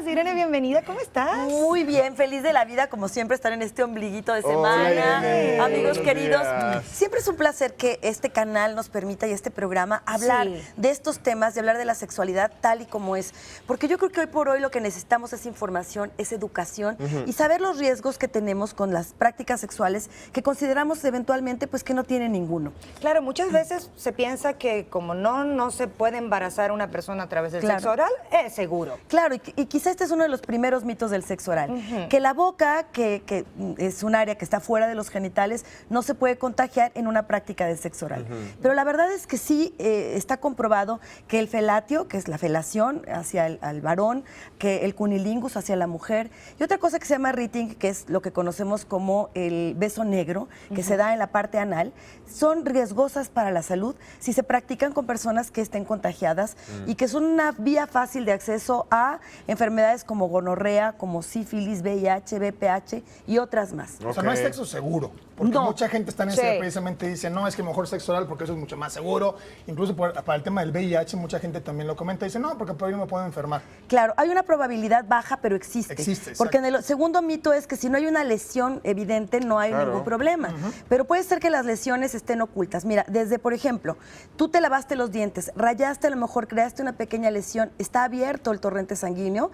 Irene, bienvenida, ¿cómo estás? Muy bien, feliz de la vida, como siempre, estar en este ombliguito de semana. Irene. Amigos Buenos queridos, días. siempre es un placer que este canal nos permita y este programa hablar de estos temas, de hablar de la sexualidad tal y como es. Porque yo creo que hoy por hoy lo que necesitamos es información, es educación y saber los riesgos que tenemos con las prácticas sexuales que consideramos eventualmente pues que no tienen ninguno. Claro, muchas veces se piensa que como no se puede embarazar una persona a través del sexo oral, es seguro. Claro, y quizá este es uno de los primeros mitos del sexo oral, que la boca, que es un área que está fuera de los genitales, no se puede contagiar en una práctica de sexo oral. Pero la verdad es que sí está comprobado que el felatio, que es la felación hacia el varón, que el cunilingus hacia la mujer, y otra cosa que se llama riting, que es lo que conocemos como el beso negro, que se da en la parte anal, son riesgosas para la salud si se practican con personas que estén contagiadas y que son una vía fácil de acceso a enfermedades como gonorrea, como sífilis, VIH, VPH y otras más. O sea, no es sexo seguro, porque mucha gente está en ese precisamente dice, no, es que mejor sexo oral porque eso es mucho más seguro. Incluso para el tema del VIH, mucha gente también lo comenta y dice, no, porque por ahí no me puedo enfermar. Claro, hay una probabilidad baja, pero existe. Porque en el segundo mito es que si no hay una lesión evidente, no hay ningún problema. Pero puede ser que las lesiones estén ocultas. Mira, desde, por ejemplo, tú te lavaste los dientes, rayaste, a lo mejor creaste una pequeña lesión, está abierto el torrente sanguíneo,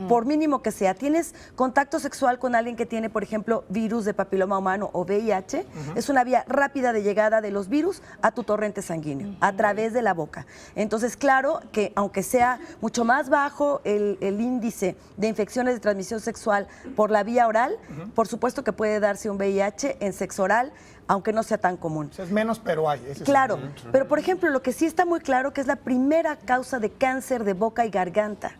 por mínimo que sea. Tienes contacto sexual con alguien que tiene, por ejemplo, virus de papiloma humano o VIH, es una vía rápida de llegada de los virus a tu torrente sanguíneo, a través de la boca. Entonces, claro que aunque sea mucho más bajo el índice de infecciones de transmisión sexual por la vía oral, por supuesto que puede darse un VIH en sexo oral, aunque no sea tan común. O sea, es menos, pero hay. Claro, pero por ejemplo, lo que sí está muy claro que es la primera causa de cáncer de boca y garganta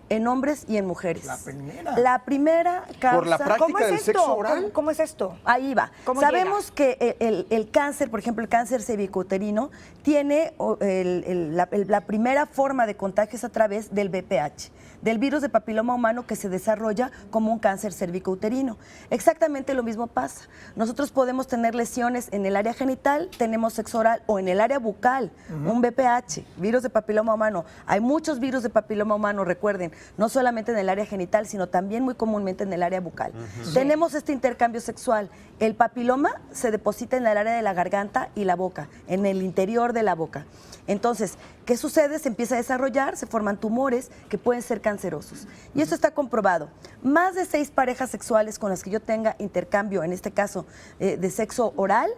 en hombres y en mujeres. La primera. La primera causa. ¿Por la práctica del sexo oral? ¿Cómo es esto? Ahí va. Sabemos que el cáncer, por ejemplo, el cáncer cervicouterino, tiene la primera forma de contagio es a través del VPH, del virus de papiloma humano que se desarrolla como un cáncer cervicouterino. Exactamente lo mismo pasa. Nosotros podemos tener lesiones en el área genital, tenemos sexo oral, o en el área bucal, un VPH, virus de papiloma humano. Hay muchos virus de papiloma humano, recuerden, no solamente en el área genital, sino también muy comúnmente en el área bucal. Tenemos este intercambio sexual. El papiloma se deposita en el área de la garganta y la boca, en el interior de la boca. Entonces, ¿qué sucede? Se empieza a desarrollar, se forman tumores que pueden ser cancerosos. Y eso está comprobado. Más de 6 parejas sexuales con las que yo tenga intercambio, en este caso de sexo oral,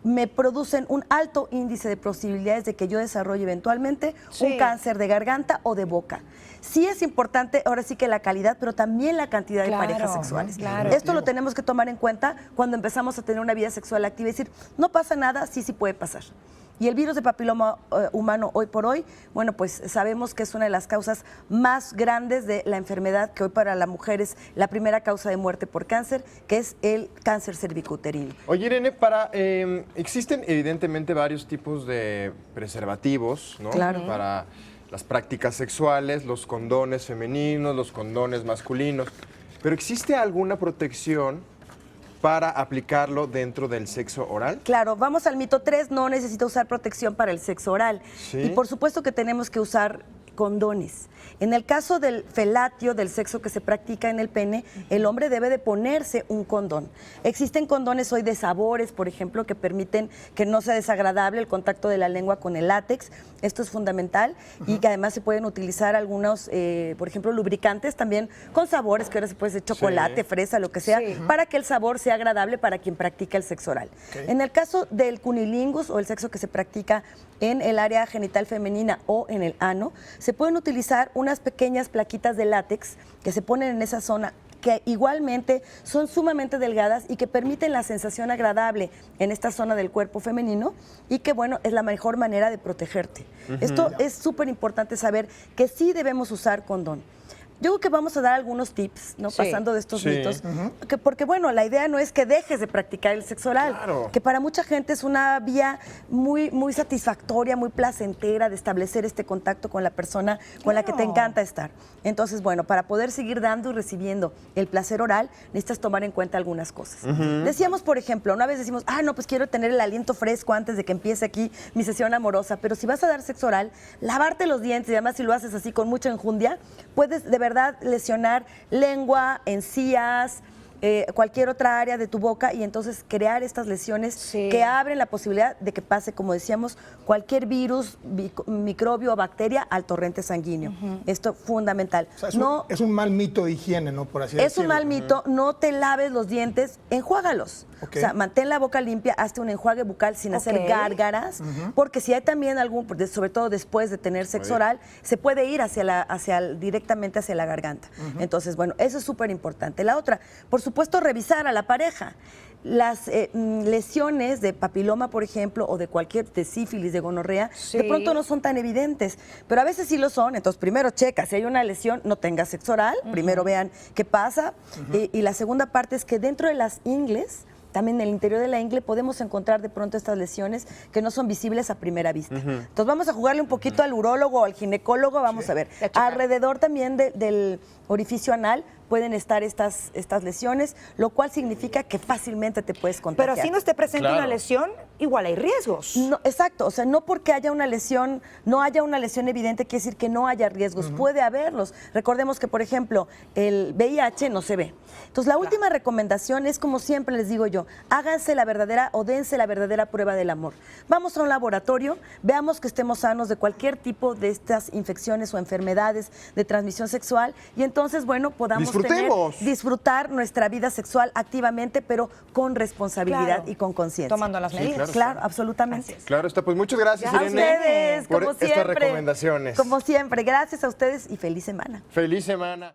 me producen un alto índice de posibilidades de que yo desarrolle eventualmente un cáncer de garganta o de boca. Sí es importante, ahora sí que la calidad, pero también la cantidad de parejas sexuales. Esto lo tenemos que tomar en cuenta cuando empezamos a tener una vida sexual activa y decir, no pasa nada, sí puede pasar. Y el virus de papiloma humano hoy por hoy, bueno, pues sabemos que es una de las causas más grandes de la enfermedad que hoy para la mujer es la primera causa de muerte por cáncer, que es el cáncer cervicouterino. Oye, Irene, existen evidentemente varios tipos de preservativos, ¿no? Claro. Para las prácticas sexuales, los condones femeninos, los condones masculinos. Pero ¿existe alguna protección para aplicarlo dentro del sexo oral? Claro, vamos al mito 3, no necesita usar protección para el sexo oral. ¿Sí? Y por supuesto que tenemos que usar condones. En el caso del felatio, del sexo que se practica en el pene, el hombre debe de ponerse un condón. Existen condones hoy de sabores, por ejemplo, que permiten que no sea desagradable el contacto de la lengua con el látex. Esto es fundamental y que además se pueden utilizar algunos, por ejemplo, lubricantes también con sabores, que ahora se puede hacer chocolate, fresa, lo que sea, para que el sabor sea agradable para quien practica el sexo oral. En el caso del cunilingus o el sexo que se practica en el área genital femenina o en el ano, se pueden utilizar unas pequeñas plaquitas de látex que se ponen en esa zona que igualmente son sumamente delgadas y que permiten la sensación agradable en esta zona del cuerpo femenino y que, bueno, es la mejor manera de protegerte. Esto es súper importante saber que sí debemos usar condón. Yo creo que vamos a dar algunos tips, ¿no? Pasando de estos mitos, porque bueno, la idea no es que dejes de practicar el sexo oral, que para mucha gente es una vía muy satisfactoria, muy placentera de establecer este contacto con la persona con la que te encanta estar. Entonces, bueno, para poder seguir dando y recibiendo el placer oral, necesitas tomar en cuenta algunas cosas. Decíamos, por ejemplo, una vez decimos, no, pues quiero tener el aliento fresco antes de que empiece aquí mi sesión amorosa, pero si vas a dar sexo oral, lavarte los dientes, y además si lo haces así con mucha enjundia, puedes de verdad verdad lesionar lengua, encías, cualquier otra área de tu boca y entonces crear estas lesiones que abren la posibilidad de que pase, como decíamos, cualquier virus, microbio o bacteria al torrente sanguíneo. Esto es fundamental. O sea, es un mal mito de higiene, ¿no? Por así decirlo. Es un mal mito, no te laves los dientes, enjuágalos. O sea, mantén la boca limpia, hazte un enjuague bucal sin hacer gárgaras, porque si hay también algún, sobre todo después de tener sexo oral, se puede ir directamente hacia la garganta. Entonces, bueno, eso es súper importante. La otra, por supuesto, revisar a la pareja. Las lesiones de papiloma, por ejemplo, o de de sífilis, de gonorrea, de pronto no son tan evidentes, pero a veces sí lo son. Entonces, primero checa, si hay una lesión, no tengas sexo oral, primero vean qué pasa. Y la segunda parte es que dentro de las ingles, también en el interior de la ingle podemos encontrar de pronto estas lesiones que no son visibles a primera vista. Entonces vamos a jugarle un poquito al urólogo o al ginecólogo, vamos a ver. Alrededor también del orificio anal pueden estar estas lesiones, lo cual significa que fácilmente te puedes contagiar. Pero si no esté presente una lesión, igual hay riesgos. No, exacto, o sea, no porque haya una lesión, no haya una lesión evidente, quiere decir que no haya riesgos, puede haberlos. Recordemos que, por ejemplo, el VIH no se ve. Entonces, la última recomendación es, como siempre les digo yo, háganse la verdadera o dense la verdadera prueba del amor. Vamos a un laboratorio, veamos que estemos sanos de cualquier tipo de estas infecciones o enfermedades de transmisión sexual y entonces, bueno, podamos disfrutar nuestra vida sexual activamente, pero con responsabilidad y con conciencia. Tomando las medidas. Claro, absolutamente. Claro está, pues muchas gracias, A Irene, ustedes, por como estas siempre. recomendaciones. Como siempre, gracias a ustedes y feliz semana. Feliz semana.